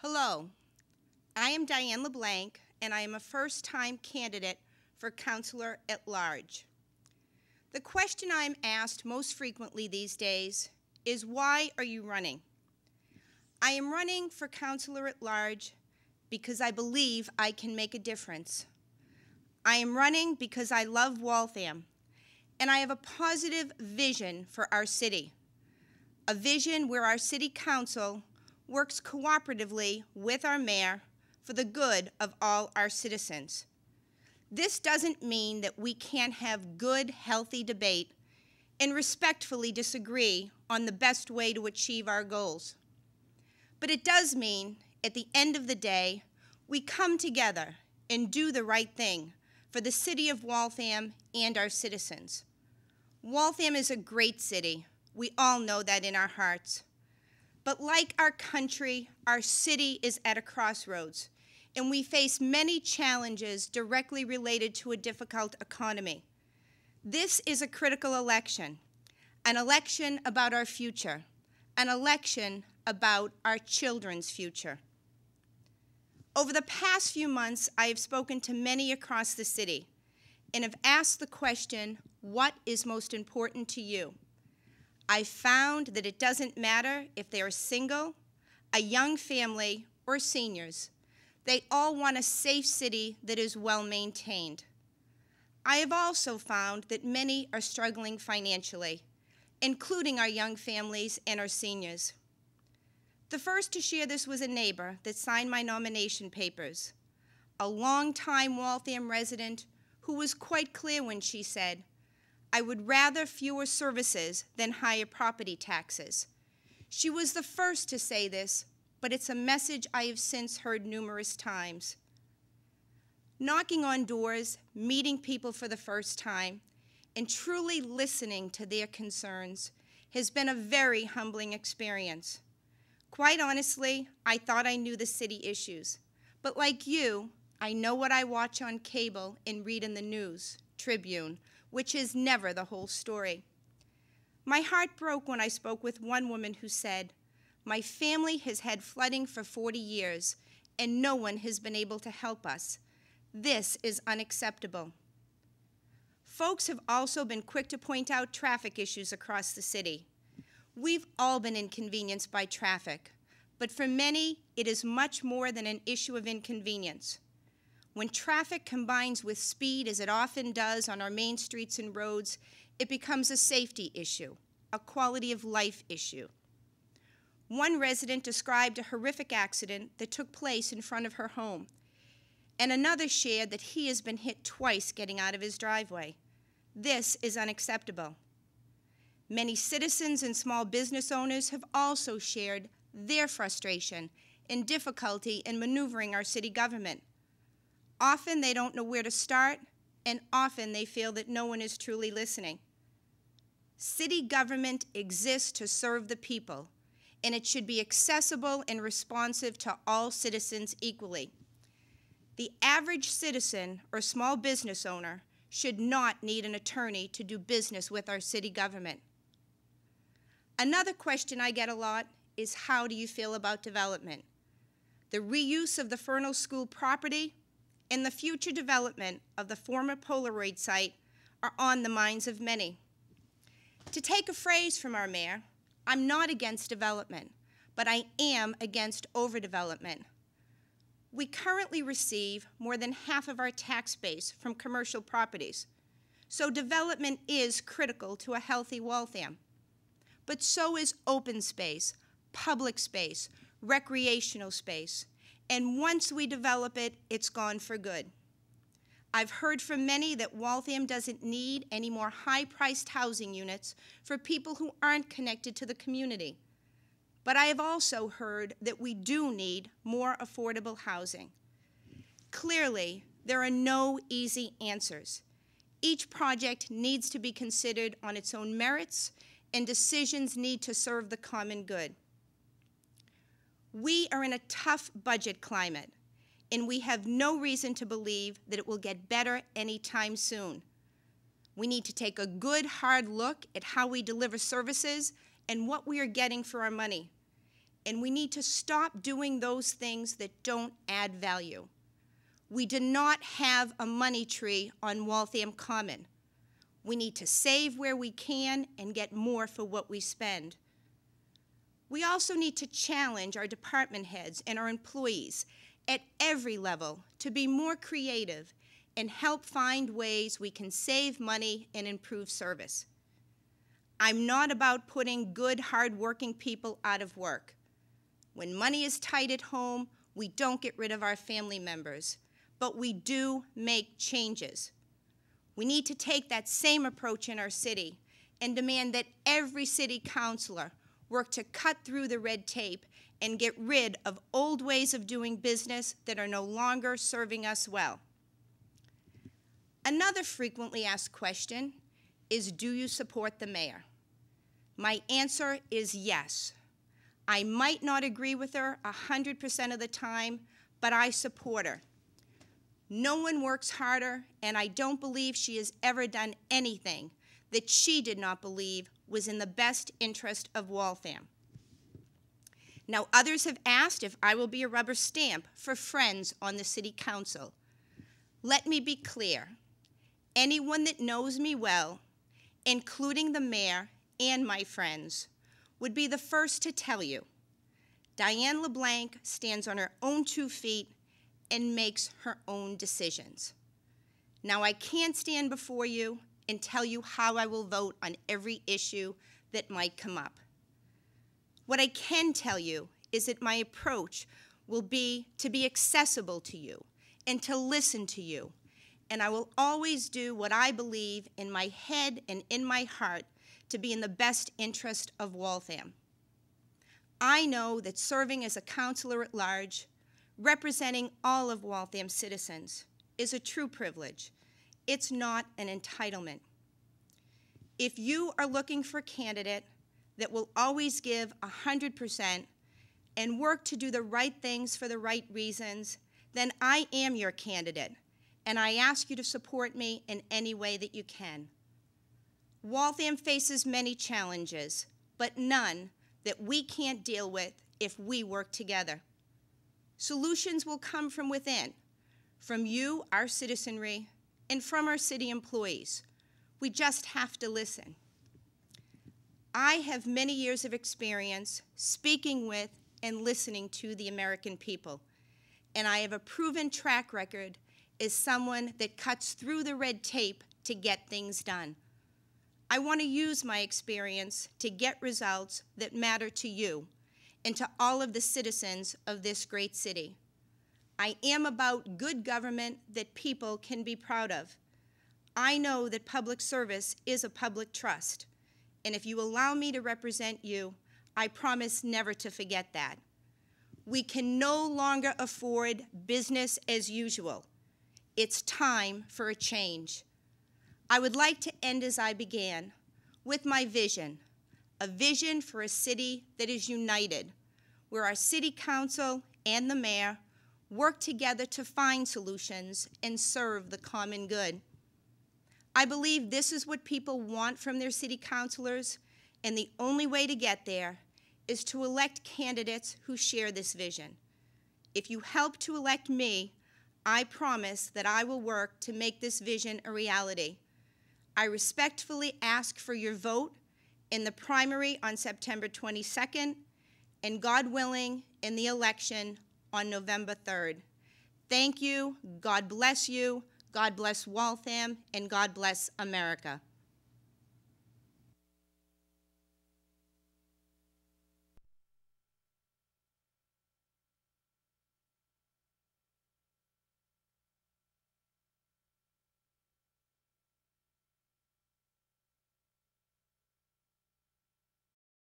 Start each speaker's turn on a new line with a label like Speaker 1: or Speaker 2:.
Speaker 1: Hello, I am Diane LeBlanc, and I am a first-time candidate for Councilor at Large. The question I'm asked most frequently these days is, why are you running? I am running for Councilor at Large because I believe I can make a difference. I am running because I love Waltham, and I have a positive vision for our city. A vision where our city council works cooperatively with our mayor for the good of all our citizens. This doesn't mean that we can't have good, healthy debate and respectfully disagree on the best way to achieve our goals. But it does mean, at the end of the day, we come together and do the right thing for the city of Waltham and our citizens. Waltham is a great city. We all know that in our hearts. But like our country, our city is at a crossroads, and we face many challenges directly related to a difficult economy. This is a critical election, an election about our future, an election about our children's future. Over the past few months, I have spoken to many across the city and have asked the question, what is most important to you? I found that it doesn't matter if they are single, a young family, or seniors. They all want a safe city that is well maintained. I have also found that many are struggling financially, including our young families and our seniors. The first to share this was a neighbor that signed my nomination papers, a longtime Waltham resident who was quite clear when she said, "I would rather fewer services than higher property taxes." She was the first to say this, but it's a message I have since heard numerous times. Knocking on doors, meeting people for the first time, and truly listening to their concerns has been a very humbling experience. Quite honestly, I thought I knew the city issues, but like you, I know what I watch on cable and read in the news, Tribune, which is never the whole story. My heart broke when I spoke with one woman who said, "My family has had flooding for 40 years, and no one has been able to help us. This is unacceptable." Folks have also been quick to point out traffic issues across the city. We've all been inconvenienced by traffic, but for many, it is much more than an issue of inconvenience. When traffic combines with speed, as it often does on our main streets and roads, it becomes a safety issue, a quality of life issue. One resident described a horrific accident that took place in front of her home, and another shared that he has been hit twice getting out of his driveway. This is unacceptable. Many citizens and small business owners have also shared their frustration and difficulty in maneuvering our city government. Often they don't know where to start, and often they feel that no one is truly listening. City government exists to serve the people, and it should be accessible and responsive to all citizens equally. The average citizen or small business owner should not need an attorney to do business with our city government. Another question I get a lot is, how do you feel about development? The reuse of the Fernald School property and the future development of the former Polaroid site are on the minds of many. To take a phrase from our mayor, I'm not against development, but I am against overdevelopment. We currently receive more than half of our tax base from commercial properties, so development is critical to a healthy Waltham. But so is open space, public space, recreational space. And once we develop it, it's gone for good. I've heard from many that Waltham doesn't need any more high-priced housing units for people who aren't connected to the community. But I have also heard that we do need more affordable housing. Clearly, there are no easy answers. Each project needs to be considered on its own merits, and decisions need to serve the common good. We are in a tough budget climate, and we have no reason to believe that it will get better anytime soon. We need to take a good, hard look at how we deliver services and what we are getting for our money. and we need to stop doing those things that don't add value. We do not have a money tree on Waltham Common. We need to save where we can and get more for what we spend. We also need to challenge our department heads and our employees at every level to be more creative and help find ways we can save money and improve service. I'm not about putting good, hard-working people out of work. When money is tight at home, we don't get rid of our family members, but we do make changes. We need to take that same approach in our city and demand that every city councilor work to cut through the red tape and get rid of old ways of doing business that are no longer serving us well. Another frequently asked question is, do you support the mayor? My answer is yes. I might not agree with her 100% of the time, but I support her. No one works harder, and I don't believe she has ever done anything that she did not believe was in the best interest of Waltham. Now, others have asked if I will be a rubber stamp for friends on the city council. Let me be clear. Anyone that knows me well, including the mayor and my friends, would be the first to tell you, Diane LeBlanc stands on her own 2 feet and makes her own decisions. Now, I can't stand before you and tell you how I will vote on every issue that might come up. What I can tell you is that my approach will be to be accessible to you and to listen to you, and I will always do what I believe in my head and in my heart to be in the best interest of Waltham. I know that serving as a councilor at large, representing all of Waltham's citizens, is a true privilege. It's not an entitlement. If you are looking for a candidate that will always give 100% and work to do the right things for the right reasons, then I am your candidate, and I ask you to support me in any way that you can. Waltham faces many challenges, but none that we can't deal with if we work together. Solutions will come from within, from you, our citizenry, and from our city employees. We just have to listen. I have many years of experience speaking with and listening to the American people, and I have a proven track record as someone that cuts through the red tape to get things done. I want to use my experience to get results that matter to you and to all of the citizens of this great city. I am about good government that people can be proud of. I know that public service is a public trust, and if you allow me to represent you, I promise never to forget that. We can no longer afford business as usual. It's time for a change. I would like to end as I began, with my vision, a vision for a city that is united, where our city council and the mayor work together to find solutions and serve the common good. I believe this is what people want from their city councilors, and the only way to get there is to elect candidates who share this vision. If you help to elect me, I promise that I will work to make this vision a reality. I respectfully ask for your vote in the primary on September 22nd, and God willing, in the election on November 3rd. Thank you, God bless Waltham, and God bless America.